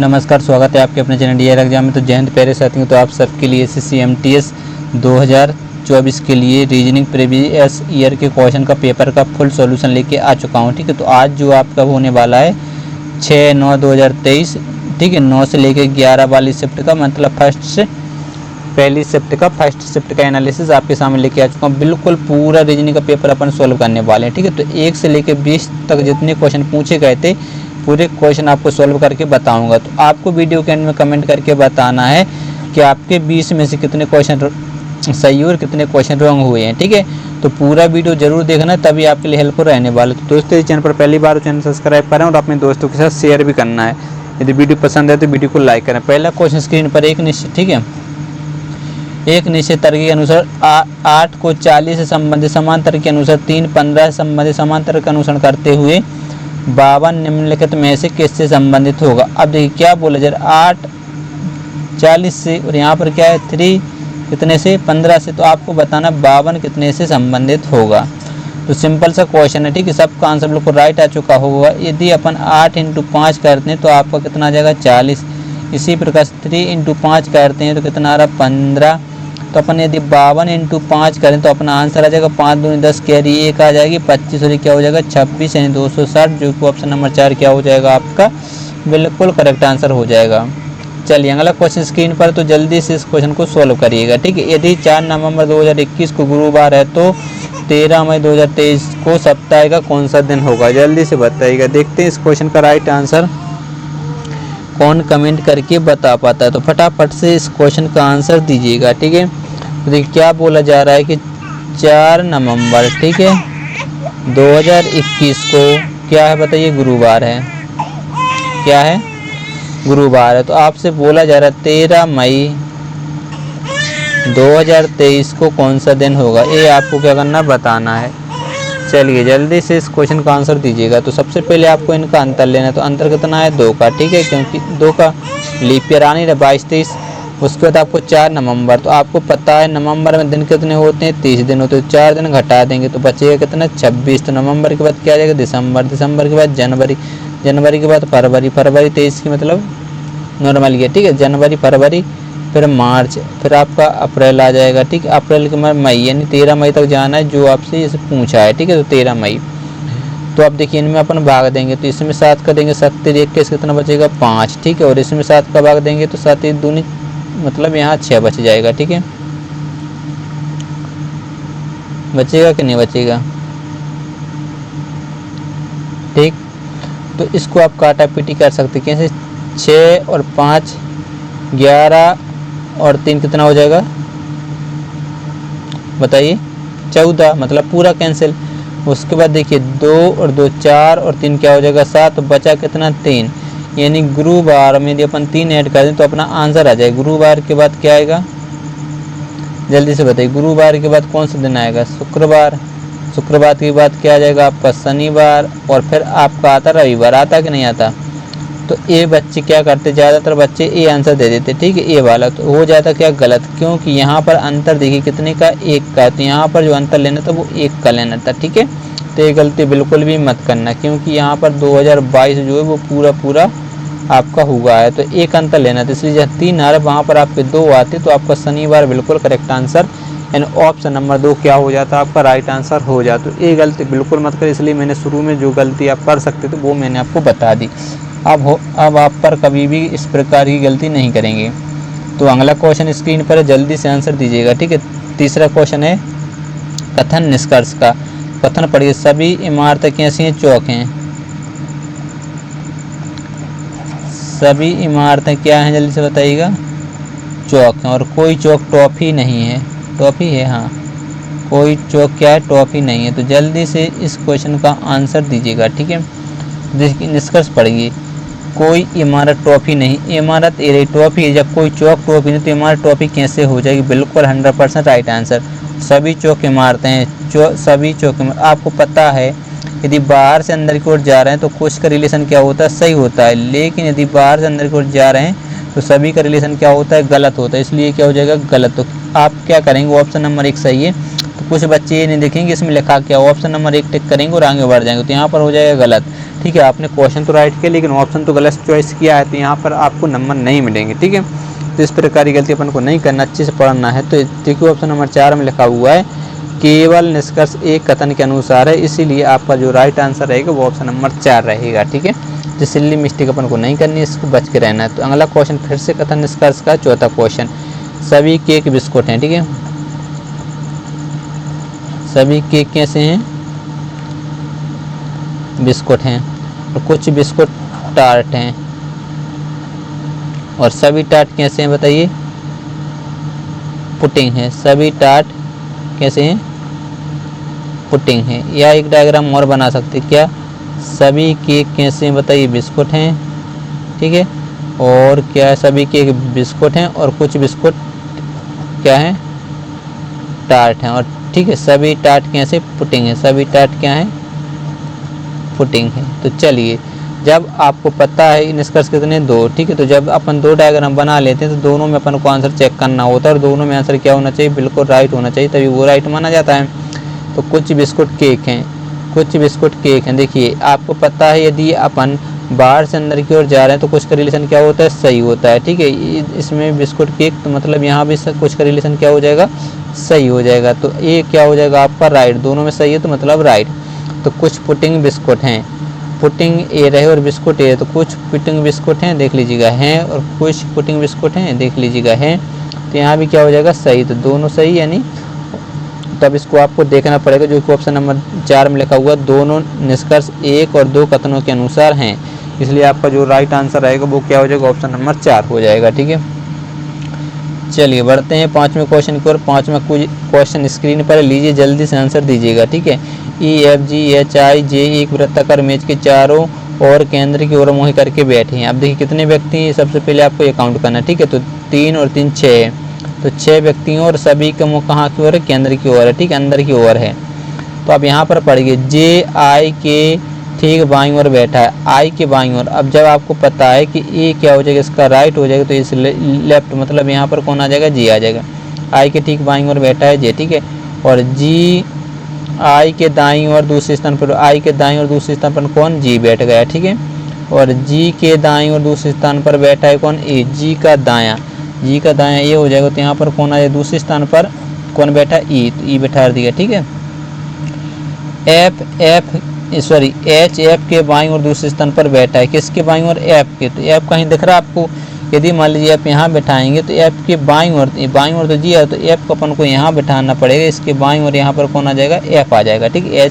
नमस्कार, स्वागत है आपके अपने चैनल डीआर एग्जाम में। तो जय हिंद प्यारे साथियों, तो आप सबके लिए एसएससी एमटीएस 2024 के लिए रीजनिंग प्रीवियस ईयर के क्वेश्चन का पेपर का फुल सॉल्यूशन लेके आ चुका हूं। ठीक है, तो आज जो आपका होने वाला है 6/9/2023, ठीक है, 9 से लेकर 11 वाली शिफ्ट का, मतलब पहली शिफ्ट का फर्स्ट शिफ्ट का एनालिसिस आपके सामने लेके आ चुका हूँ। बिल्कुल पूरा रीजनिंग का पेपर अपन सोल्व करने वाले हैं। ठीक है, तो 1 से लेकर 20 तक जितने क्वेश्चन पूछे गए थे पूरे क्वेश्चन आपको सॉल्व करके बताऊंगा। तो आपको वीडियो के एंड में कमेंट करके बताना है कि आपके 20 में से कितने क्वेश्चन सही और कितने क्वेश्चन रॉन्ग हुए हैं। ठीक है, तो पूरा वीडियो जरूर देखना, तभी आपके लिए हेल्पफुल रहने वाला है। तो दोस्तों, इस चैनल पर पहली बार चैनल सब्सक्राइब करें और अपने दोस्तों के साथ शेयर भी करना है। यदि वीडियो पसंद है तो वीडियो को लाइक करें। पहला क्वेश्चन स्क्रीन पर एक निश्चित, ठीक है, एक निश्चित तर्क के अनुसार 8 को 40 से संबंधित समान तर्क के अनुसार 3 15 से संबंधित समान तर्क का अनुसरण करते हुए 52 निम्नलिखित में से किससे संबंधित होगा। अब देखिए क्या बोला जा रहा है, 8 40 से और यहाँ पर क्या है 3 कितने से 15 से, तो आपको बताना 52 कितने से संबंधित होगा। तो सिंपल सा क्वेश्चन है। ठीक है, सबका आंसर बिल्कुल राइट आ चुका होगा। यदि अपन 8 × 5 करते हैं तो आपका कितना आ जाएगा 40। इसी प्रकार 3 × 5 करते हैं तो कितना आ रहा 15। तो अपन यदि 52 × 5 करें तो अपना आंसर आ जाएगा 5 दूनी 10, कैरी 1 आ जाएगी 25 और क्या हो जाएगा 26, यानी 260, जो कि ऑप्शन नंबर 4 क्या हो जाएगा आपका बिल्कुल करेक्ट आंसर हो जाएगा। चलिए अगला क्वेश्चन स्क्रीन पर, तो जल्दी से इस क्वेश्चन को सॉल्व करिएगा। ठीक है, यदि 4 नवंबर 2021 को गुरुवार है तो 13 मई 2023 को सप्ताह का कौन सा दिन होगा, जल्दी से बताइएगा। देखते हैं इस क्वेश्चन का राइट आंसर कौन कमेंट करके बता पाता है। तो फटाफट से इस क्वेश्चन का आंसर दीजिएगा। ठीक है, तो देखिए क्या बोला जा रहा है कि 4 नवंबर, ठीक है, 2021 को क्या है बताइए, गुरुवार है। क्या है, गुरुवार है। तो आपसे बोला जा रहा है 13 मई 2023 को कौन सा दिन होगा, ये आपको क्या करना बताना है। चलिए जल्दी से इस क्वेश्चन का आंसर दीजिएगा। तो सबसे पहले आपको इनका अंतर लेना है। तो अंतर कितना है 2 का, ठीक है, क्योंकि 2 का लीप ईयर आने 22-23। उसके बाद आपको 4 नवंबर, तो आपको पता है नवंबर में दिन कितने होते हैं 30 दिन होते हैं, 4 दिन घटा देंगे तो बचेगा कितना 26। तो नवंबर के बाद क्या आ जाएगा दिसंबर, दिसंबर के बाद जनवरी, जनवरी के बाद फरवरी, फरवरी 23 की मतलब नॉर्मल ईयर, ठीक है, जनवरी फरवरी, फिर मार्च, फिर आपका अप्रैल आ जाएगा। ठीक है, अप्रैल के बाद मई, यानी 13 मई तक जाना है जो आपसे इसे पूछा है। ठीक है, तो 13 मई। तो अब देखिए इनमें अपन भाग देंगे तो इसमें 7 का देंगे, 7 × 21 कितना बचेगा 5। ठीक है, और इसमें 7 का भाग देंगे तो 7 × 2 मतलब यहाँ 6 बच जाएगा। ठीक है, बचेगा कि नहीं बचेगा। ठीक, तो इसको आप काटा पीटी कर सकते कैसे, 6 और 5 11 और 3 कितना हो जाएगा बताइए 14, मतलब पूरा कैंसिल। उसके बाद देखिए 2 और 2 4 और 3 क्या हो जाएगा 7, तो बचा कितना 3, यानी गुरुवार में यदि अपन 3 ऐड कर दें तो अपना आंसर आ जाएगा। गुरुवार के बाद क्या आएगा जल्दी से बताइए, गुरुवार के बाद कौन सा दिन आएगा शुक्रवार, शुक्रवार के बाद क्या आ जाएगा आपका शनिवार, और फिर आपका आता रविवार। आता कि नहीं आता। तो ये बच्चे क्या करते, ज़्यादातर बच्चे ये आंसर दे देते, ठीक है, ये वाला। तो हो जाता क्या गलत, क्योंकि यहाँ पर अंतर देखिए कितने का 1 का, तो यहाँ पर जो अंतर लेना था वो 1 का लेना था। ठीक है, तो ये गलती बिल्कुल भी मत करना, क्योंकि यहाँ पर 2022 जो है वो पूरा आपका हुआ है, तो 1 अंतर लेना था। इसलिए जहाँ 3 आ रहा है वहाँ पर आपके 2 आते, तो आपका शनिवार बिल्कुल करेक्ट आंसर, यानी ऑप्शन नंबर 2 क्या हो जाता आपका राइट आंसर हो जाता। तो ये गलती बिल्कुल मत कर, इसलिए मैंने शुरू में जो गलती आप कर सकते थे वो मैंने आपको बता दी। अब आप पर कभी भी इस प्रकार की गलती नहीं करेंगे। तो अगला क्वेश्चन स्क्रीन पर जल्दी से आंसर दीजिएगा। ठीक है, तीसरा क्वेश्चन है कथन निष्कर्ष का। कथन पढ़िए, सभी इमारतें कैसी हैं, चौक हैं। सभी इमारतें क्या हैं जल्दी से बताइएगा, चौक हैं। और कोई चौक टॉफी नहीं है, टॉफी है, हाँ, कोई चौक क्या है टॉफी नहीं है। तो जल्दी से इस क्वेश्चन का आंसर दीजिएगा। ठीक है, निष्कर्ष पढ़िए, कोई इमारत टॉफी नहीं, इमारत एरे टॉफी है, जब कोई चौक टॉफी नहीं तो इमारत टॉफी कैसे हो जाएगी, बिल्कुल 100% राइट आंसर। सभी चौक इमारतें हैं, सभी चौक आपको पता है यदि बाहर से अंदर की ओर जा रहे हैं तो कुछ का रिलेशन क्या होता है सही होता है, लेकिन यदि बाहर से अंदर की ओर जा रहे हैं तो सभी का रिलेशन क्या होता है गलत होता है, इसलिए क्या हो जाएगा गलत। तो आप क्या करेंगे, ऑप्शन नंबर 1 सही है। तो कुछ बच्चे ये नहीं देखेंगे इसमें लिखा क्या, ऑप्शन नंबर 1 टिक करेंगे और आगे बढ़ जाएंगे, तो यहाँ पर हो जाएगा गलत। ठीक है। आपने क्वेश्चन तो राइट किया लेकिन ऑप्शन तो गलत चॉइस किया है, तो यहाँ पर आपको नंबर नहीं मिलेंगे। ठीक है, तो इस प्रकार की गलती अपन को नहीं करना, अच्छे से पढ़ना है। तो देखिए ऑप्शन नंबर 4 में लिखा हुआ है केवल निष्कर्ष एक कथन के अनुसार है, इसीलिए आपका जो राइट आंसर रहेगा वो ऑप्शन नंबर 4 रहेगा। ठीक है, तो सिल्ली मिस्टेक अपन को नहीं करनी, इसको बच के रहना है। तो अगला क्वेश्चन फिर से कथन निष्कर्ष का चौथा क्वेश्चन, सभी केक बिस्कुट हैं। ठीक है, सभी केक कैसे हैं? बिस्कुट हैं। और कुछ बिस्कुट टार्ट हैं। और सभी टार्ट कैसे हैं बताइए? पुडिंग है। सभी टार्ट कैसे हैं? पुडिंग है। या एक डायग्राम और बना सकते, क्या सभी केक कैसे हैं बताइए? बिस्कुट हैं। ठीक है, और क्या सभी केक बिस्कुट हैं और कुछ बिस्कुट क्या हैं? टार्ट हैं। और ठीक है, सभी टार्ट कैसे? पुडिंग है। सभी टार्ट क्या है? पुडिंग है। तो चलिए, जब आपको पता है निष्कर्ष कितने? 2। ठीक है, तो जब अपन 2 डायग्राम बना लेते हैं तो दोनों में अपन को आंसर चेक करना होता है, और दोनों में आंसर क्या होना चाहिए? बिल्कुल राइट होना चाहिए, तभी वो राइट माना जाता है। तो कुछ बिस्कुट केक हैं। कुछ बिस्कुट केक हैं। देखिए आपको पता है यदि अपन बाहर से अंदर की ओर जा रहे हैं तो कुछ का रिलेशन क्या होता है? सही होता है। ठीक है, इसमें बिस्कुट केक, तो मतलब यहाँ भी कुछ का रिलेशन क्या हो जाएगा? सही हो जाएगा। तो ये क्या हो जाएगा आपका? राइट। दोनों में सही है तो मतलब राइट। तो कुछ पुडिंग बिस्कुट हैं। पुडिंग ए रहे और बिस्कुट ए, तो कुछ पुडिंग बिस्कुट हैं, देख लीजिएगा हैं, और कुछ पुडिंग बिस्कुट हैं, देख लीजिएगा हैं। तो यहाँ भी क्या हो जाएगा? सही। तो दोनों सही, यानी तब इसको आपको देखना पड़ेगा, जो कि ऑप्शन नंबर 4 में लिखा हुआ, दोनों निष्कर्ष 1 और 2 कथनों के अनुसार हैं, इसलिए आपका जो राइट आंसर रहेगा वो क्या हो जाएगा? ऑप्शन नंबर 4 हो जाएगा। ठीक है, चलिए बढ़ते हैं 5वें क्वेश्चन की ओर। 5वां क्वेश्चन स्क्रीन पर लीजिए, जल्दी से आंसर दीजिएगा। ठीक है, EFGHIJ एक वृत्ताकार मेज के चारों और केंद्र की ओर मुँह करके बैठे हैं। अब देखिए कितने व्यक्ति हैं, सबसे पहले आपको ये काउंट करना है। ठीक है, तो 3 और 3 6 है, तो 6 व्यक्तियों और सभी का मुँह कहाँ की ओर है? केंद्र की ओर है। ठीक है, अंदर की ओर है। तो आप यहाँ पर पढ़िए, JI के ठीक बाईं ओर बैठा है, आई के बाईं ओर। अब जब आपको पता है कि ए क्या हो जाएगा? इसका राइट हो जाएगा, तो इस लेफ्ट, मतलब यहाँ पर कौन आ जाएगा? जी आ जाएगा। आई के ठीक बाईं ओर बैठा है जे। ठीक है, और जी आई के दाईं ओर दूसरे स्थान पर, आई के दाईं ओर दूसरे स्थान पर कौन? जी बैठ गया। ठीक है, और जी के दाईं ओर दूसरे स्थान पर बैठा है कौन? ए। जी का दायां, जी का दायां ये हो जाएगा, तो यहाँ पर कौन आ जाएगा? दूसरे स्थान पर कौन बैठा? ई, तो ई बैठा दिया। ठीक है, एच एफ के बाईं ओर दूसरे स्थान पर बैठा है, किसके बाईं ओर? एफ के। तो एफ कहीं दिख रहा है आपको? यदि मान लीजिए आप यहाँ बैठाएंगे तो एफ के बाईं ओर तो जी है, तो एफ को अपन को यहाँ बैठाना पड़ेगा, इसके बाईं ओर यहाँ पर कौन आ जाएगा? एफ आ जाएगा। ठीक है,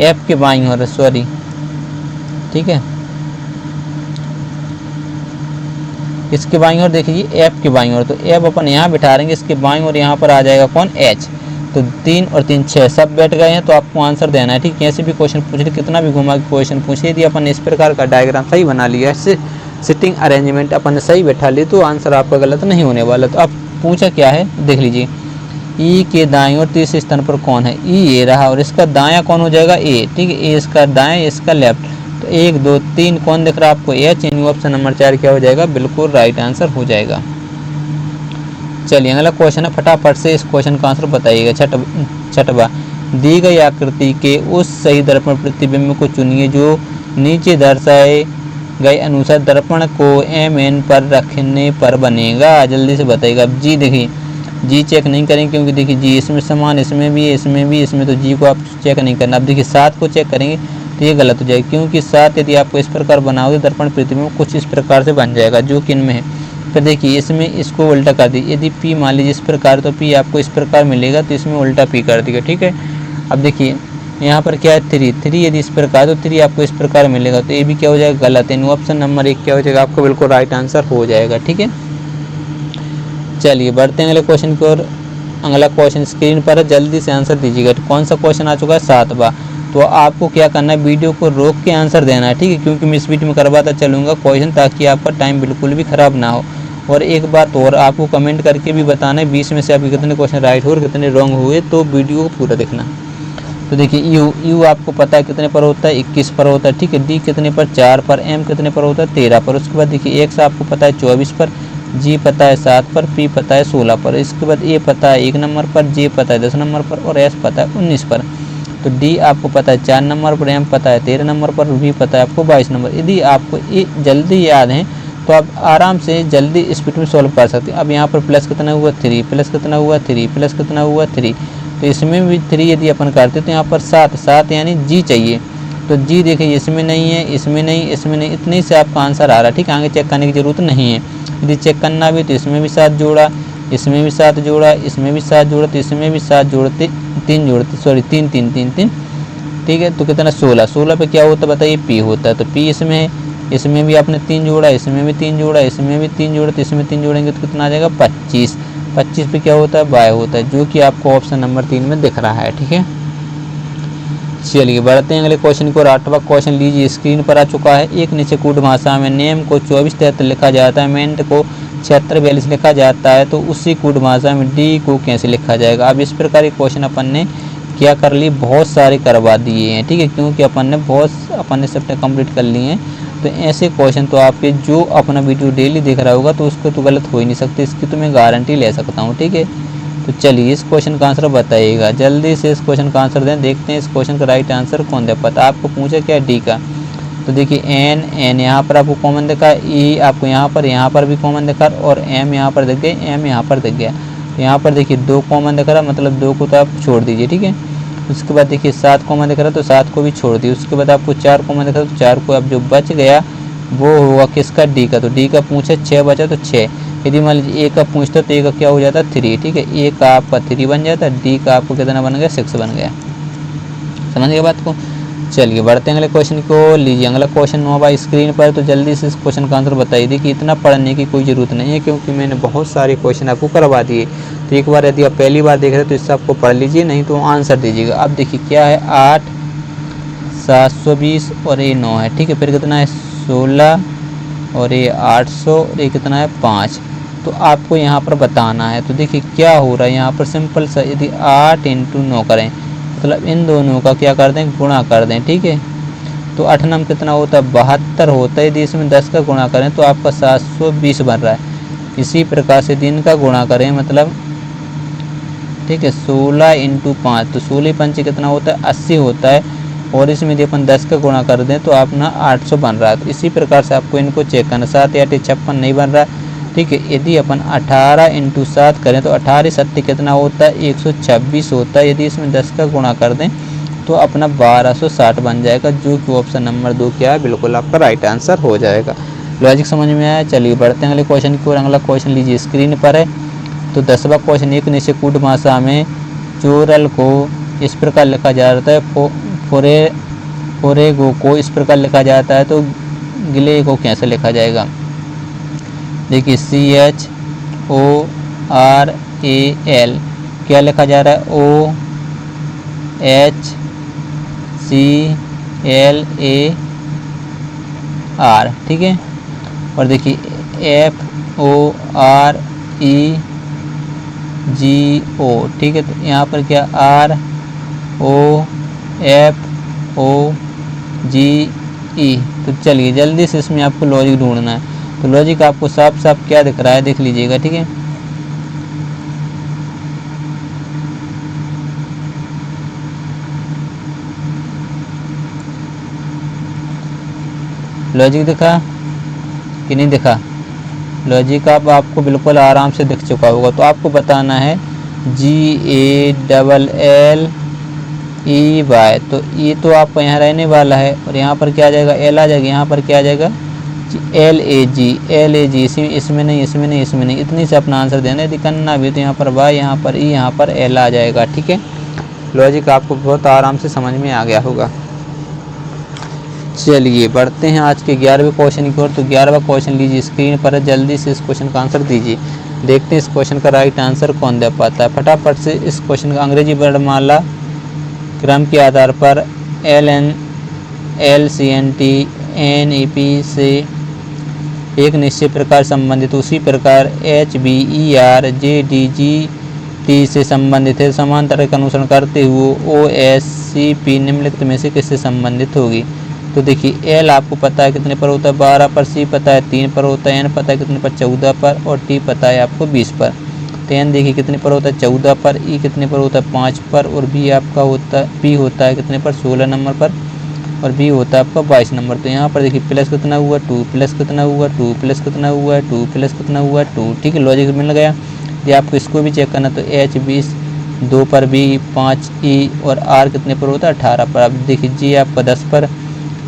एफ के बाईं ओर, सॉरी। ठीक है, इसके बाईं ओर देखिए, एफ के बाईं ओर, तो एफ अपन यहाँ बैठा रहेंगे, इसके बाईं ओर यहाँ पर आ जाएगा कौन? एच। तो 3 और 3 6 सब बैठ गए हैं, तो आपको आंसर देना है। ठीक, कैसे भी क्वेश्चन पूछे, कितना भी घुमा के क्वेश्चन पूछे, यदि अपन इस प्रकार का डायग्राम सही बना लिया, इससे सिटिंग अरेंजमेंट अपन ने सही बैठा ली, तो आंसर आपका गलत नहीं होने वाला। तो अब पूछा क्या है देख लीजिए, ई के दाएं और तीसरे स्थान पर कौन है? ई ए रहा, और इसका दायां कौन हो जाएगा? ए। ठीक है, ए इसका दायां, इसका लेफ्ट। तो 1 2 3 कौन दिख रहा है आपको? एच, यानी ऑप्शन नंबर 4 क्या हो जाएगा? बिल्कुल राइट आंसर हो जाएगा। चलिए अगला क्वेश्चन है, फटाफट से इस क्वेश्चन का आंसर बताइएगा। छठवा, दी गई आकृति के उस सही दर्पण प्रतिबिंब को चुनिए जो नीचे दर्शाए गए अनुसार दर्पण को MN पर रखने पर बनेगा। जल्दी से बताइएगा। अब जी देखिए, जी चेक नहीं करेंगे क्योंकि देखिए जी इसमें समान, इसमें भी, इसमें भी, इसमें, तो जी को आप चेक नहीं करना। अब देखिए 7 को चेक करेंगे तो ये गलत हो जाएगा, क्योंकि 7 यदि आपको इस प्रकार बनाओगे दर्पण प्रतिबिंब कुछ इस प्रकार से बन जाएगा, जो कि इनमें है। फिर देखिए इसमें इसको उल्टा कर दी, यदि P मान लीजिए इस प्रकार, तो P आपको इस प्रकार मिलेगा, तो इसमें उल्टा P कर दिया। ठीक है, अब देखिए यहाँ पर क्या है? 3 यदि इस प्रकार, तो 3 आपको इस प्रकार मिलेगा, तो ये भी क्या हो जाएगा? गलत है। ऑप्शन नंबर 1 क्या हो जाएगा? आपको बिल्कुल राइट आंसर हो जाएगा। ठीक है, चलिए बढ़ते हैं अगले क्वेश्चन की ओर। अगला क्वेश्चन स्क्रीन पर है, जल्दी से आंसर दीजिएगा। कौन सा क्वेश्चन आ चुका है? 7वां। तो आपको क्या करना है? वीडियो को रोक के आंसर देना है। ठीक है, क्योंकि मैं स्पीड में करवाता चलूँगा क्वेश्चन, ताकि आपका टाइम बिल्कुल भी ख़राब ना हो। और एक बात और, आपको कमेंट करके भी बताना है 20 में से आपके कितने क्वेश्चन राइट हुए और कितने रॉन्ग हुए, तो वीडियो को पूरा देखना। तो देखिए यू आपको पता है कितने पर होता है? 21 पर होता है। ठीक है, डी कितने पर? 4 पर। एम कितने पर होता है? 13 पर। उसके बाद देखिए एक्स आपको पता है 24 पर, जी पता है 7 पर, पी पता है 16 पर। इसके बाद ए पता है 1 नंबर पर, जे पता है 10 नंबर पर, और एस पता है 19 पर। तो डी आपको पता है 4 नंबर पर, एम पता है 13 नंबर पर, वी पता है आपको 22 नंबर। यदि आपको ये जल्दी याद है तो आप आराम से जल्दी स्पीड में सॉल्व कर सकते हैं। अब यहाँ पर प्लस कितना हुआ 3, प्लस कितना हुआ 3, प्लस कितना हुआ 3, तो इसमें भी 3 यदि अपन करते तो यहाँ पर 7 यानी जी चाहिए। तो जी देखिए इसमें नहीं है, इसमें नहीं, इसमें नहीं, इतने से आपका आंसर आ रहा है। ठीक है, आगे चेक करने की ज़रूरत नहीं है। यदि चेक करना भी तो इसमें भी 7 जोड़ा, इसमें भी 7 जोड़ा, इसमें भी 7 जोड़ा, तो इसमें भी 7 जोड़ते 3 जोड़ते, सॉरी 3 3 3 3, ठीक है। तो कितना 16 पे क्या होता है बताइए, पी होता है। तो पी इसमें है, इसमें भी आपने 3 जोड़ा, इसमें भी 3 जोड़ा, इसमें भी 3 जोड़ा, तो इसमें 3 जोड़ेंगे तो कितना आ जाएगा 25। 25 पे क्या होता है, बाय होता है, जो कि आपको ऑप्शन नंबर 3 में दिख रहा है। ठीक है, चलिए बढ़ते हैं अगले क्वेश्चन को। 8वां क्वेश्चन लीजिए, स्क्रीन पर आ चुका है। एक निश्चित कूट भाषा में नेम को 2473 लिखा जाता है, मेंट को 7642 लिखा जाता है, तो उसी कूट भाषा में डी को कैसे लिखा जाएगा। अब इस प्रकार के क्वेश्चन अपन ने क्या कर ली, बहुत सारे करवा दिए हैं। ठीक है, क्योंकि अपन ने सब कंप्लीट कर लिए हैं। तो ऐसे क्वेश्चन तो आपके जो अपना वीडियो डेली देख रहा होगा तो उसको तो गलत हो ही नहीं सकते, इसकी तो मैं गारंटी ले सकता हूँ। ठीक है, तो चलिए इस क्वेश्चन का आंसर बताइएगा, जल्दी से इस क्वेश्चन का आंसर दें। देखते हैं इस क्वेश्चन का राइट आंसर कौन दे पाता। आपको पूछा क्या, डी का। तो देखिए एन यहाँ पर आपको कॉमन दिखा, ई आपको यहाँ पर भी कॉमन दिखा, और एम यहाँ पर दिख गया, एम यहाँ पर दिख गया। तो यहाँ पर देखिए 2 कॉमन दिख रहा, मतलब 2 को तो आप छोड़ दीजिए। ठीक है, उसके बाद देखिए 7 कॉमन दिख रहा, तो 7 को भी छोड़ दिए। उसके बाद आपको 4 कॉमन दिख रहा, तो 4 को अब जो बच गया वो होगा किसका, डी का। तो डी का पूछा 6 बचा, तो 6। यदि मान लीजिए ए का पूछता तो ए का क्या हो जाता, 3। ठीक है, ए का आपका 3 बन जाता, डी का आपको कितना बन गया, 6 बन गया। समझ गए बात को। चलिए बढ़ते हैं अगले क्वेश्चन को। लीजिए अगला क्वेश्चन 9वां स्क्रीन पर। तो जल्दी से इस क्वेश्चन का आंसर बताइए। देखिए इतना पढ़ने की कोई ज़रूरत नहीं है, क्योंकि मैंने बहुत सारे क्वेश्चन आपको करवा दिए। तो एक बार यदि आप पहली बार देख रहे हैं तो इससे आपको पढ़ लीजिए, नहीं तो आंसर दीजिएगा। अब देखिए क्या है, 8 720 और ये 9 है। ठीक है, फिर कितना है 16 और ये 800 और ये कितना है 5। तो आपको यहाँ पर बताना है। तो देखिए क्या हो रहा है यहाँ पर, सिंपल सा, यदि 8 × 9 करें, मतलब इन दोनों का क्या कर दें, गुणा कर दें। ठीक है, तो 8 9 कितना होता है 72 होता है। यदि इसमें 10 का गुणा करें तो आपका 720 बन रहा है। इसी प्रकार से दिन का गुणा करें, मतलब ठीक है 16 × 5, तो 16 पंचे कितना होता है 80 होता है। और इसमें यदि अपन 10 का गुणा कर दें तो अपना 800 बन रहा है। तो इसी प्रकार से आपको इनको चेक करना। 7 8 56 नहीं बन रहा है। ठीक है, यदि अपन 18 × 7 करें तो 18 7 कितना होता है 126 होता है। यदि इसमें 10 का गुणा कर दें तो अपना 1260 बन जाएगा, जो कि ऑप्शन नंबर 2 क्या है, बिल्कुल आपका राइट आंसर हो जाएगा। लॉजिक समझ में आया। चलिए बढ़ते हैं अगले क्वेश्चन की ओर। अगला क्वेश्चन लीजिए स्क्रीन पर है। तो 10वां क्वेश्चन, एक निश्चित कूट भाषा में चोरल को इस प्रकार लिखा जाता है, फोरेगो को इस प्रकार लिखा जाता है, तो गिले को कैसे लिखा जाएगा। देखिए CHORAL क्या लिखा जा रहा है, OHCLAR। ठीक है, और देखिए FOREGO। ठीक है, तो यहाँ पर क्या ROFOGE। तो चलिए जल्दी से इसमें आपको लॉजिक ढूंढना है। तो लॉजिक आपको साफ साफ क्या दिख रहा है, देख लीजिएगा। ठीक है, लॉजिक दिखा कि नहीं दिखा। लॉजिक अब आपको बिल्कुल आराम से दिख चुका होगा। तो आपको बताना है GALLEY। तो ये तो आपको यहाँ रहने वाला है, और यहाँ पर क्या आ जाएगा, एल आ जाएगा। यहाँ पर क्या आ जाएगा LAG। इसमें नहीं, इतनी से अपना आंसर देना। यदि करना भी तो यहाँ पर वाई, यहाँ पर ई, यहाँ पर एल आ जाएगा। ठीक है, लॉजिक आपको बहुत आराम से समझ में आ गया होगा। चलिए बढ़ते हैं आज के 11वें क्वेश्चन की ओर। तो 11वां क्वेश्चन लीजिए स्क्रीन पर है, जल्दी से इस क्वेश्चन का आंसर दीजिए। देखते हैं इस क्वेश्चन का राइट आंसर कौन दे पाता है। फटाफट से इस क्वेश्चन का अंग्रेजी वर्णमाला क्रम के आधार पर LN LCNT NEP से एक निश्चित प्रकार संबंधित, उसी प्रकार HBER JDGT से संबंधित है। समांतर का अनुसरण करते हुए OSCP निम्नलिखित में से किससे संबंधित होगी। तो देखिए L आपको पता है कितने पर होता है 12 पर, C पता है 3 पर होता है, N पता है कितने पर 14 पर, और T पता है आपको 20 पर। 10 देखिए कितने पर होता है 14 पर, ई कितने पर होता है 5 पर, और बी आपका होता है पी होता है कितने पर 16 नंबर पर, और बी होता है आपका 22 नंबर। तो यहाँ पर देखिए प्लस कितना हुआ 2, प्लस कितना हुआ 2, प्लस कितना हुआ 2, प्लस कितना हुआ 2। ठीक है, लॉजिक मिल गया। ये आपको इसको भी चेक करना, तो एच 20 2 पर, बी 5 ई, और आर कितने पर होता है 18 पर। अब देखिए जी आपका 10 पर,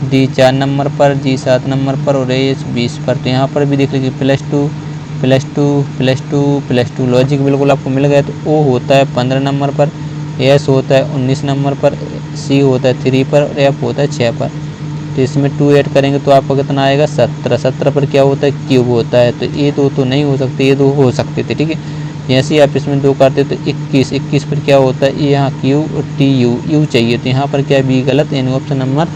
डी 4 नंबर पर, जी 7 नंबर पर, और एच 20 पर। तो यहाँ पर भी देख लीजिए +2 +2 +2 +2। लॉजिक बिल्कुल आपको मिल गया। तो ओ होता है 15 नंबर पर, एस होता है 19 नंबर पर, सी होता है 3 पर, और एफ होता है 6 पर। तो इसमें 2 ऐड करेंगे तो आपका कितना आएगा 17। 17 पर क्या होता है क्यूब होता है। तो ये दो तो नहीं हो सकते, ये दो हो सकते थे। ठीक है, जैसे ही आप इसमें 2 करते तो 21। 21 पर क्या होता है, ये यहाँ क्यू और टी यू चाहिए। तो यहाँ पर क्या बी गलत, यानी ऑप्शन नंबर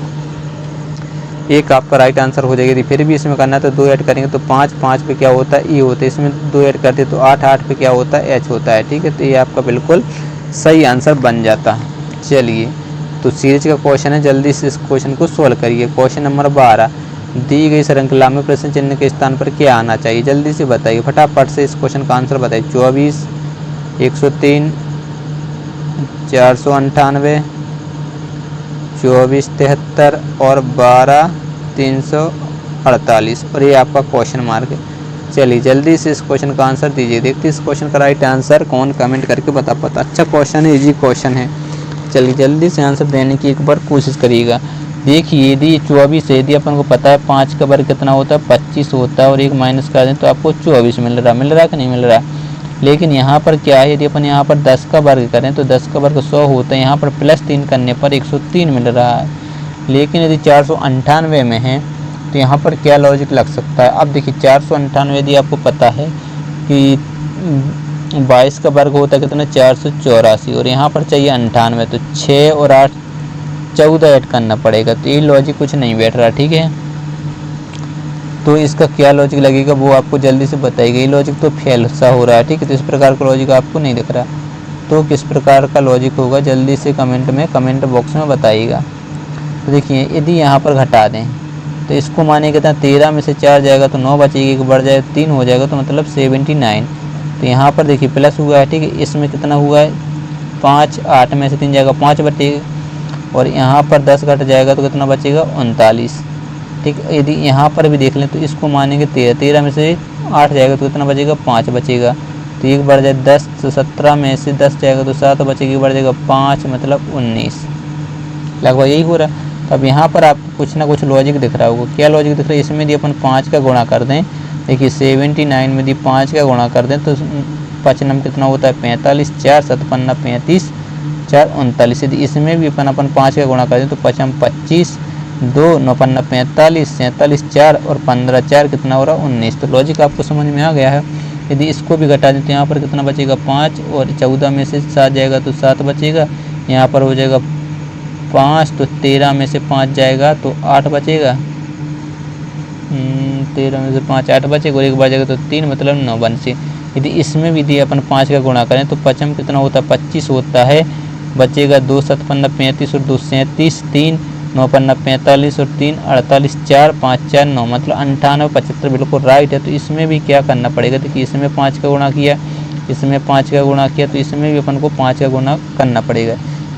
1 आपका राइट आंसर हो जाएगी। फिर भी इसमें करना है तो 2 ऐड करेंगे तो 5 5 पे क्या होता है ई होता है। इसमें 2 ऐड करते तो 8 8 पे क्या होता है एच होता है। ठीक है, तो ये आपका बिल्कुल सही आंसर बन जाता है। चलिए, तो सीरीज का क्वेश्चन है, जल्दी से इस क्वेश्चन को सोल्व करिए। क्वेश्चन नंबर 12, दी गई श्रृंखला में प्रश्न चिन्ह के स्थान पर क्या आना चाहिए, जल्दी से बताइए, फटाफट से इस क्वेश्चन का आंसर बताइए। 24, 103, 498, 24, 73 और 12, 348, और ये आपका क्वेश्चन मार्क है। चलिए जल्दी से इस क्वेश्चन का आंसर दीजिए, देखते हैं इस क्वेश्चन का राइट आंसर कौन कमेंट करके बता पाता। अच्छा क्वेश्चन है, इजी क्वेश्चन है। चलिए जल्दी से आंसर देने की एक बार कोशिश करिएगा। देखिए यदि 24 है, यदि अपन को पता है 5 का वर्ग कितना होता है 25 होता है, और एक माइनस कर दें तो आपको 24 मिल रहा कि नहीं मिल रहा। लेकिन यहाँ पर क्या है, यदि अपन यहाँ पर 10 का वर्ग करें तो 10 का वर्ग 100 होता है, यहाँ पर +3 करने पर 103 मिल रहा है। लेकिन यदि 498 में है तो यहाँ पर क्या लॉजिक लग सकता है। अब देखिए 498 यदि आपको पता है कि 22 का वर्ग होता है कितना 484, और यहाँ पर चाहिए 98, तो 6 और 8 14 ऐड करना पड़ेगा। तो ये लॉजिक कुछ नहीं बैठ रहा। ठीक है, तो इसका क्या लॉजिक लगेगा वो आपको जल्दी से बताइएगा। ये लॉजिक तो फेल सा हो रहा है। ठीक है, तो इस प्रकार का लॉजिक आपको नहीं दिख रहा, तो किस प्रकार का लॉजिक होगा जल्दी से कमेंट बॉक्स में बताइएगा। तो देखिए यदि यहाँ पर घटा दें तो इसको माने कितना 13 में से 4 जाएगा तो 9 बचेगी, एक बढ़ जाए 3 हो जाएगा, तो मतलब 79। तो यहाँ पर देखिए प्लस हुआ है। ठीक है, इसमें कितना हुआ है 5, 8 में से 3 जाएगा 5 बचेगा, और यहाँ पर 10 घट जाएगा तो कितना बचेगा 39। ठीक है, यदि यहाँ पर भी देख लें तो इसको मानेंगे 13 में से 8 जाएगा तो कितना बचेगा 5 बचेगा, तो एक बढ़ जाए 10, तो 17 में से 10 जाएगा तो 7 बचेगी, बढ़ जाएगा 5 मतलब 19, लगभग यही हो रहा है। तो अब यहाँ पर आपको कुछ ना कुछ लॉजिक दिख रहा होगा। क्या लॉजिक दिख रहा है, इसमें यदि अपन 5 का गुणा कर दें, देखिए 79 में यदि 5 का गुणा कर दें तो 5 नंबर कितना होता है 45, 4 7 5 35, 4 39। यदि इसमें भी अपन 5 का गुणा कर दें तो 5 25, 2 9 5 45, 47 4 और 15 4 कितना हो रहा 19। तो लॉजिक आपको समझ में आ गया है। यदि इसको भी घटा दें तो यहाँ पर कितना बचेगा 5, और 14 में से 7 जाएगा तो 7 बचेगा, यहाँ पर हो जाएगा 5, तो 13 में से 5 जाएगा तो 8 बचेगा, 13 में से 5 8 बचेगा, और एक बचेगा तो 3 मतलब 9 बचे। यदि इसमें भी दिए अपन 5 का गुणा करें तो 5 कितना होता है 25 होता है, बचेगा 2 7 15 35 और 2 37, 3 9 15 45 और 3 48, 4 5 4 9 मतलब 98 75 बिल्कुल राइट है। तो इसमें भी क्या करना पड़ेगा, देखिए इसमें 5 का गुणा किया, इसमें 5 का गुणा किया, तो इसमें भी अपन को 5 का गुणा करना पड़ेगा,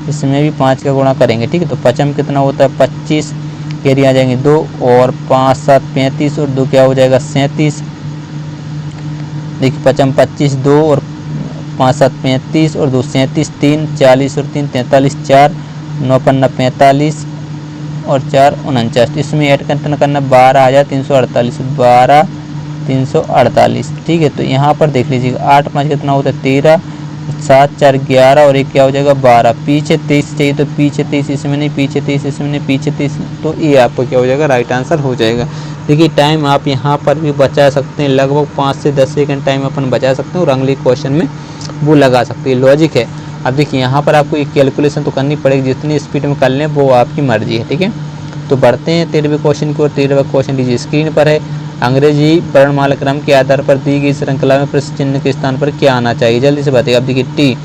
इसमें भी 5 का गुणा करेंगे। ठीक है, तो 5 में कितना होता है 25, कैरी आ जाएंगे 2, और 5 7 35 और 2 क्या हो जाएगा 37। देखिए 5 में 25, 2 और 5 7 35 और 2 37, 3 40 और 3 43, 4 9 15 45 और 4 49। इसमें ऐड कितना करना 12,348, 12,348। ठीक है, तो यहाँ पर देख लीजिएगा 8 5 कितना होता है 13, 7 4 11 और एक क्या हो जाएगा 12, पीछे 23 चाहिए तो पीछे 23 इसमें नहीं, पीछे 23 इसमें नहीं, पीछे 23, तो ये आपको क्या हो जाएगा राइट आंसर हो जाएगा। देखिए टाइम आप यहाँ पर भी बचा सकते हैं, लगभग 5 से 10 सेकंड टाइम अपन बचा सकते हैं और अगले क्वेश्चन में वो लगा सकते हैं, लॉजिक है। अब देखिए यहाँ पर आपको एक कैलकुलेशन तो करनी पड़ेगी, जितनी स्पीड में कर लें वो आपकी मर्जी है। ठीक है, तो बढ़ते हैं 13वें क्वेश्चन की ओर। 13वां क्वेश्चन लीजिए स्क्रीन पर है, अंग्रेजी वर्णमाला क्रम के आधार पर दी गई श्रृंखला में प्रश्न चिन्ह के स्थान पर क्या आना चाहिए, जल्दी से बताइए। अब देखिए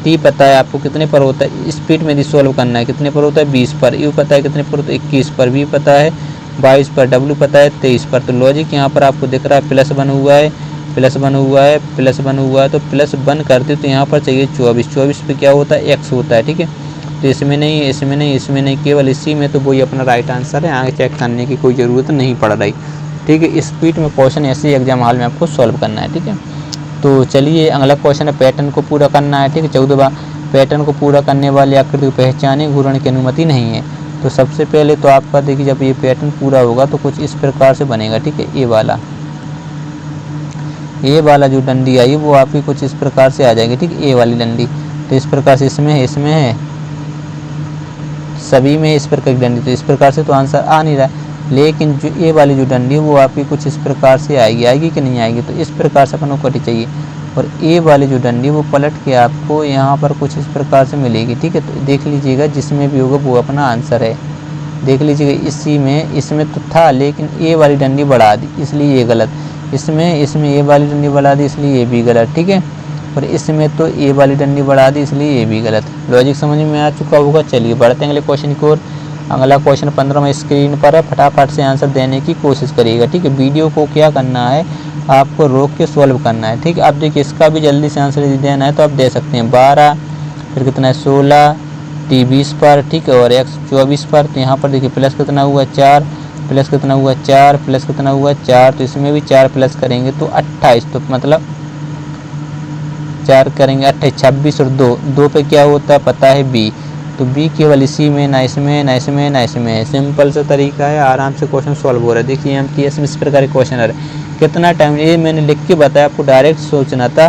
टी पता है आपको कितने पर होता है, स्पीड में यदि सोल्व करना है कितने पर होता है 20 पर, यू पता है कितने पर होता है 21 पर, वी पता है 22 पर, डब्ल्यू पता है 23 पर। तो लॉजिक यहाँ पर आपको दिख रहा है +1 हुआ है, +1 हुआ है, +1 हुआ है, तो +1 करते तो यहाँ पर चाहिए 24, 24 पे क्या होता है x होता है, ठीक है। तो इसमें नहीं, इसमें नहीं, इसमें नहीं, केवल इसी में, तो वही अपना राइट आंसर है, आगे चेक करने की कोई ज़रूरत नहीं पड़ रही, ठीक है। स्पीड में क्वेश्चन ऐसे ही एग्जाम हॉल में आपको सॉल्व करना है, ठीक है। तो चलिए अगला क्वेश्चन है, पैटर्न को पूरा करना है, ठीक है। 14वां, पैटर्न को पूरा करने वाले आकृति को पहचाने, घूर्णन की अनुमति नहीं है। तो सबसे पहले तो आपका देखिए, जब ये पैटर्न पूरा होगा तो कुछ इस प्रकार से बनेगा, ठीक है। ए वाला जो डंडी आई वो आपकी कुछ इस प्रकार से आ जाएगी, ठीक है, ए वाली डंडी। तो इस प्रकार से इसमें है, इसमें है, सभी में इस प्रकार की डंडी, तो इस प्रकार से तो आंसर आ नहीं रहा है। लेकिन जो ए वाली जो डंडी है वो आपकी कुछ इस प्रकार से आएगी कि नहीं आएगी, तो इस प्रकार से अपन को कटी चाहिए। और ए वाली जो डंडी वो पलट के आपको यहाँ पर कुछ इस प्रकार से मिलेगी, ठीक है। तो देख लीजिएगा, जिसमें भी होगा वो अपना आंसर है। देख लीजिएगा, इसी में, इसमें तो था लेकिन ए वाली डंडी बढ़ा दी इसलिए ये गलत, इसमें ए वाली डंडी बढ़ा दी इसलिए ये भी गलत, ठीक है। और इसमें तो ए वाली डंडी बढ़ा दी इसलिए ये भी गलत। लॉजिक समझ में आ चुका होगा। चलिए बढ़ते हैं अगले क्वेश्चन की ओर। अगला क्वेश्चन 15वां स्क्रीन पर है, फटाफट से आंसर देने की कोशिश करिएगा, ठीक है। वीडियो को क्या करना है, आपको रोक के सॉल्व करना है, ठीक है। अब देखिए, इसका भी जल्दी से आंसर देना है तो आप दे सकते हैं। 12, फिर कितना है 16, t 20 पर, ठीक है, और x 24 पर। तो यहाँ पर देखिए प्लस कितना हुआ 4, प्लस कितना हुआ 4, प्लस कितना हुआ 4, तो इसमें भी 4 प्लस करेंगे तो 28, तो मतलब 4 करेंगे 28, 26 और 2 पे क्या होता है पता है b, तो b केवल इसी में, ना इसमें, ना इसमें, ना इसमें। सिंपल सा तरीका है, आराम से क्वेश्चन सॉल्व हो रहा है। देखिए MTS में इस प्रकार के क्वेश्चन आ रहे हैं। कितना टाइम, ये मैंने लिख के बताया, आपको डायरेक्ट सोचना था।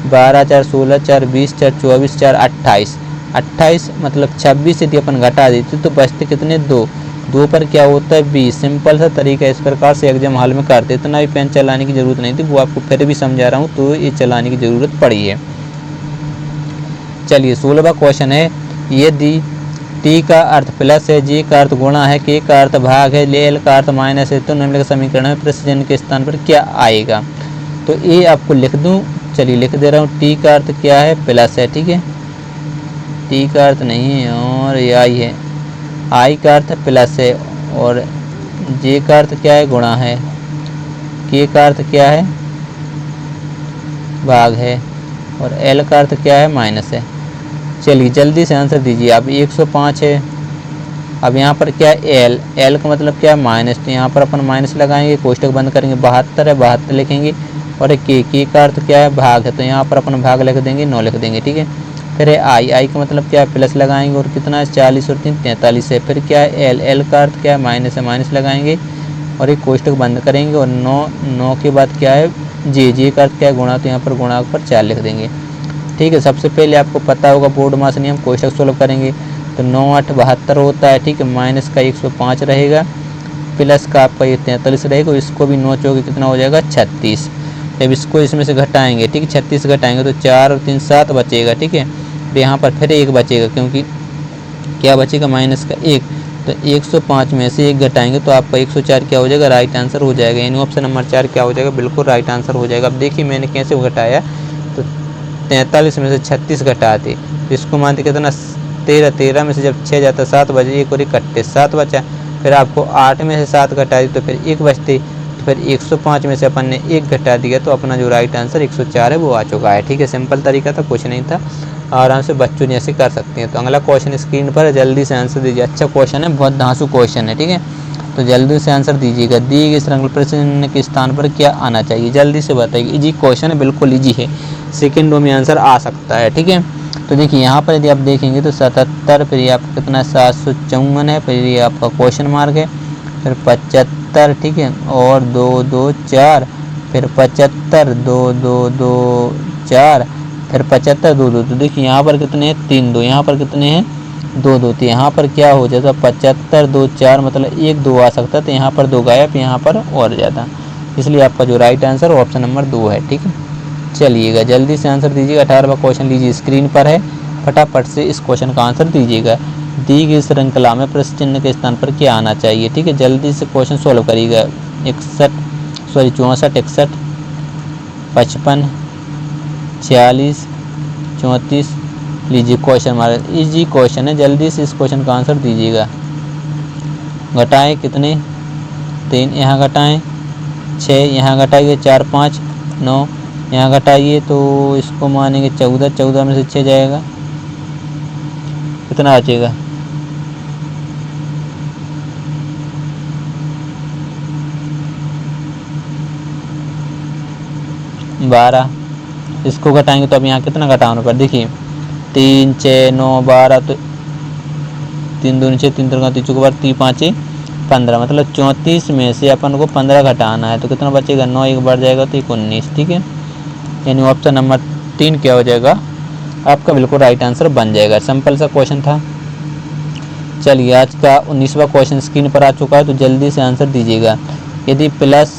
12, 4, 16, 4, 20, 4, 24, 4, 28, 28 मतलब 26 यदि अपन घटा देते तो बचते कितने 2 पर क्या होता है 20। सिंपल सा तरीका, इस प्रकार से एग्जाम हॉल में करते। इतना भी पेन चलाने की ज़रूरत नहीं थी, वो आपको फिर भी समझा रहा हूँ, तो ये चलाने की ज़रूरत पड़ी है। चलिए 16वां क्वेश्चन है, यदि t का अर्थ प्लस है, g का अर्थ गुणा है, k का अर्थ भाग है, l का अर्थ माइनस है, तो निम्नलिखित समीकरण में प्रश्न के स्थान पर क्या आएगा। तो ये आपको लिख दूँ, चलिए लिख दे रहा हूँ। t का अर्थ क्या है प्लस है, ठीक है, t का अर्थ नहीं है और ये i है, i का अर्थ प्लस है, और j का अर्थ क्या है गुणा है, k का अर्थ क्या है भाग है, और l का अर्थ क्या है माइनस है। चलिए जल्दी से आंसर दीजिए आप। 105 है, अब यहाँ पर क्या है l का मतलब क्या है माइनस, तो यहाँ पर अपन माइनस लगाएंगे, कोष्टक बंद करेंगे, 72 है, 72 लिखेंगे। और k का अर्थ क्या है भाग है, तो यहाँ पर अपन भाग लिख देंगे, 9 लिख देंगे, ठीक है। फिर है i का मतलब क्या है प्लस लगाएंगे, और कितना है 40 और 3 43 है। फिर क्या है l का अर्थ क्या है माइनस लगाएंगे, और एक कोष्टक बंद करेंगे, और 9 के बाद क्या है j का अर्थ क्या है गुणा, तो यहाँ पर गुणा पर 4 लिख देंगे, ठीक है। सबसे पहले आपको पता होगा बोर्ड मास नियम, कोष्टक सोल्व करेंगे तो 9 8 72 होता है, ठीक है। माइनस का 105 रहेगा, प्लस का आपका ये 43 रहेगा, इसको भी 9 चौके कितना हो जाएगा 36। जब इसको इसमें से घटाएंगे, ठीक है, 36 घटाएंगे तो 4 और 3 7 बचेगा, ठीक है। तो यहाँ पर फिर 1 बचेगा, क्योंकि क्या बचेगा माइनस का 1, तो 105 में से 1 घटाएंगे तो आपका 104 क्या हो जाएगा राइट आंसर हो जाएगा, यानी ऑप्शन नंबर 4 क्या हो जाएगा बिल्कुल राइट आंसर हो जाएगा। अब देखिए मैंने कैसे घटाया, तो 43 में से 36 घटाते, तो इसको मानते कितना 13 में से जब 6 जाता 7 बचे, 1 और 1 कट्टे 7 बचा। फिर आपको 8 में से 7 घटा दी तो फिर 1 बचते, तो फिर 105 में से अपन ने 1 घटा दिया, तो अपना जो राइट आंसर 104 है वो आ चुका है, ठीक है। सिंपल तरीका था, कुछ नहीं था, आराम से बच्चों जैसे कर सकते हैं। तो अगला क्वेश्चन स्क्रीन पर जल्दी से आंसर दीजिए। अच्छा क्वेश्चन है, बहुत धांसू क्वेश्चन है, ठीक है, तो जल्दी से आंसर दीजिएगा। दी गई श्रृंखला प्रश्न के स्थान पर क्या आना चाहिए, जल्दी से बताइए। इजी क्वेश्चन है, बिल्कुल इजी है, सेकंडों में आंसर आ सकता है, ठीक है। तो देखिए यहाँ पर यदि आप देखेंगे तो 77, फिर ये आपका कितना 754 है, फिर ये आपका क्वेश्चन मार्क है, फिर 75, ठीक है, और 2 2 4, फिर 75 2 2 2 4, फिर 75 2 2। तो देखिए यहाँ पर कितने हैं 3 2, यहाँ पर कितने हैं 2 2, तो यहाँ पर क्या हो जाता 75 2 4 मतलब 1 2 आ सकता, तो यहाँ पर 2 गायब, यहाँ पर और ज़्यादा, इसलिए आपका जो राइट आंसर ऑप्शन नंबर 2 है, ठीक है। चलिएगा जल्दी से आंसर दीजिएगा। 18वां क्वेश्चन लीजिए, स्क्रीन पर है, फटाफट से इस क्वेश्चन का आंसर दीजिएगा। दी गई श्रृंखला में प्रश्न चिन्ह के स्थान पर क्या आना चाहिए, ठीक है, जल्दी से क्वेश्चन सोल्व करिएगा। 64 61 55 46 34, लीजिए क्वेश्चन हमारा इजी क्वेश्चन है, जल्दी से इस क्वेश्चन का आंसर दीजिएगा। घटाएं कितने 3, यहाँ घटाएं 6, यहाँ घटाइए 4 5, 9, यहाँ घटाइए तो इसको मानेंगे 14, 14 में से 6 जाएगा, कितना बचेगा 12। इसको घटाएंगे तो अब यहाँ कितना घटाना पर देखिए 3, 6, 9, 12, तो 3 दूनी 6, 3 3 3 बार 3 5 15, मतलब 34 में से अपन को 15 घटाना है तो कितना बचेगा 9, एक बार जाएगा तो 19, ठीक है। यानी ऑप्शन नंबर 3 क्या हो जाएगा आपका बिल्कुल राइट आंसर बन जाएगा। सिंपल सा क्वेश्चन था। चलिए आज का 19वां क्वेश्चन स्क्रीन पर आ चुका है, तो जल्दी से आंसर दीजिएगा। यदि प्लस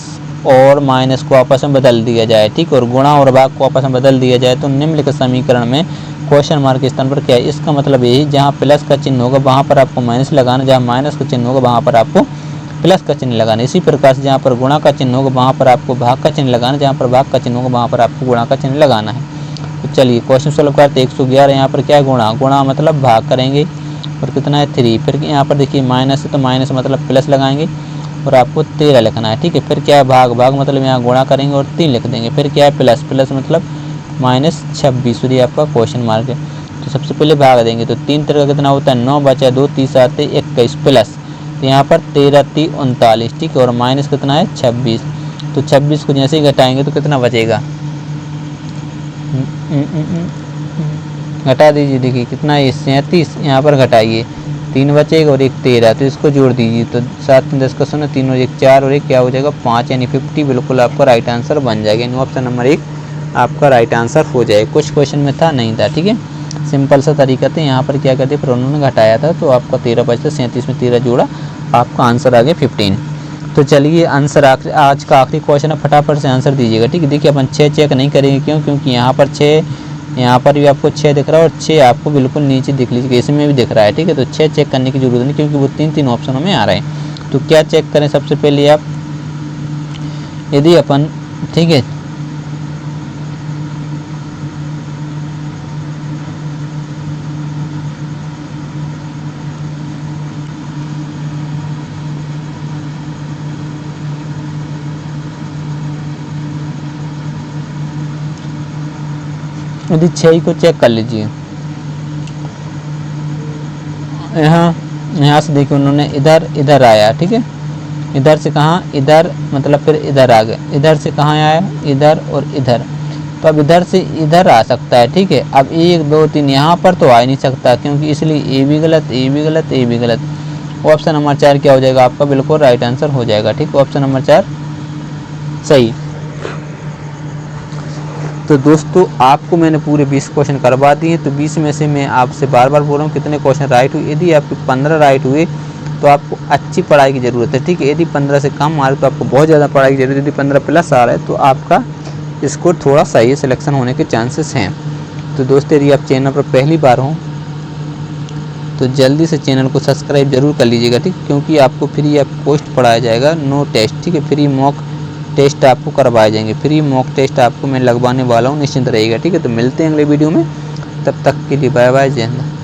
और माइनस को आपस में बदल दिया जाए, ठीक, और गुणा और भाग को आपस में बदल दिया जाए तो निम्नलिखित समीकरण में क्वेश्चन मार्क के स्थान पर क्या है। इसका मतलब यही, जहाँ प्लस का चिन्ह होगा वहाँ पर आपको माइनस लगाना, जहाँ माइनस का चिन्ह होगा वहाँ पर आपको प्लस का चिन्ह लगाना। इसी प्रकार से जहाँ पर गुणा का चिन्ह होगा वहाँ पर आपको भाग का चिन्ह लगाना, जहाँ पर भाग का चिन्ह होगा वहाँ पर आपको गुणा का चिन्ह लगाना है। तो चलिए क्वेश्चन सॉल्व करते। 111, यहाँ पर क्या है गुणा, गुणा मतलब भाग करेंगे और कितना है 3। फिर यहाँ पर देखिए माइनस है तो माइनस मतलब प्लस लगाएंगे और आपको 13 लिखना है, ठीक है। फिर क्या है भाग, भाग मतलब यहाँ गुणा करेंगे और 3 लिख देंगे। फिर क्या है प्लस, प्लस मतलब -26, ये आपका क्वेश्चन मार्क है। तो सबसे पहले भाग देंगे तो 3 तरह का कितना होता है 9 बचा 2, 3 7 21 प्लस, तो यहाँ पर 13 3 39, ठीक है, और माइनस कितना है 26। तो 26 को जैसे ही घटाएंगे तो कितना बचेगा, घटा दीजिए, देखिए कितना है 37, यहाँ पर घटाइए 3 बचेगा और 1 13, तो इसको जोड़ दीजिए तो 7 10 का 0, 3 और 1 4 और 1 क्या हो जाएगा 5, यानी 50 बिल्कुल आपका राइट आंसर बन जाएगा। यानी ऑप्शन नंबर 1 आपका राइट आंसर हो जाएगा। कुछ क्वेश्चन में था नहीं था, ठीक है, सिंपल सा तरीका था। यहाँ पर क्या करते फिर उन्होंने घटाया था तो आपका 13 बचता, 37 में 13 जोड़ा, आपका आंसर आ गया 15। तो चलिए आंसर आज का आखिरी क्वेश्चन है, फटाफट से आंसर दीजिएगा, ठीक है। देखिए अपन 6 चेक नहीं करेंगे, क्यों, क्योंकि यहाँ पर 6, यहाँ पर भी आपको 6 दिख रहा है और 6 आपको बिल्कुल नीचे दिख लीजिए, इसमें भी दिख रहा है, ठीक है। तो 6 चेक करने की जरूरत नहीं, क्योंकि वो 3 ऑप्शनों में आ रहे हैं। तो क्या चेक करें सबसे पहले आप, यदि अपन, ठीक है, यदि 6 को चेक कर लीजिए, यहाँ से देखिए उन्होंने इधर इधर आया, ठीक है, इधर से कहाँ, इधर मतलब फिर इधर आ गए, इधर से कहाँ आया, इधर और इधर, तो अब इधर से इधर आ सकता है, ठीक है। अब 1 2 3 यहाँ पर तो आ ही नहीं सकता, क्योंकि इसलिए ए भी गलत, ए भी गलत, ए भी गलत। ऑप्शन नंबर 4 क्या हो जाएगा आपका बिल्कुल राइट आंसर हो जाएगा, ठीक, ऑप्शन नंबर 4 सही। तो दोस्तों आपको मैंने पूरे 20 क्वेश्चन करवा दिए, तो 20 में से मैं आपसे बार बार बोल रहा हूँ कितने क्वेश्चन राइट हुए। यदि आपके 15 राइट हुए तो आपको अच्छी पढ़ाई की ज़रूरत है, ठीक है। यदि 15 से कम आ रहे तो आपको बहुत ज़्यादा पढ़ाई की ज़रूरत है। यदि 15 प्लस आ रहा है तो आपका स्कोर थोड़ा सही सिलेक्शन होने के चांसेस हैं। तो दोस्तों यदि आप चैनल पर पहली बार हों तो जल्दी से चैनल को सब्सक्राइब जरूर कर लीजिएगा, ठीक, क्योंकि आपको फ्री आप पोस्ट पढ़ाया जाएगा, नो टेस्ट, ठीक है। फ्री मॉक टेस्ट आपको करवाए जाएंगे, फ्री मॉक टेस्ट आपको मैं लगवाने वाला हूँ, निश्चिंत रहिएगा, ठीक है। तो मिलते हैं अगले वीडियो में, तब तक के लिए बाय बाय, जय हिंद।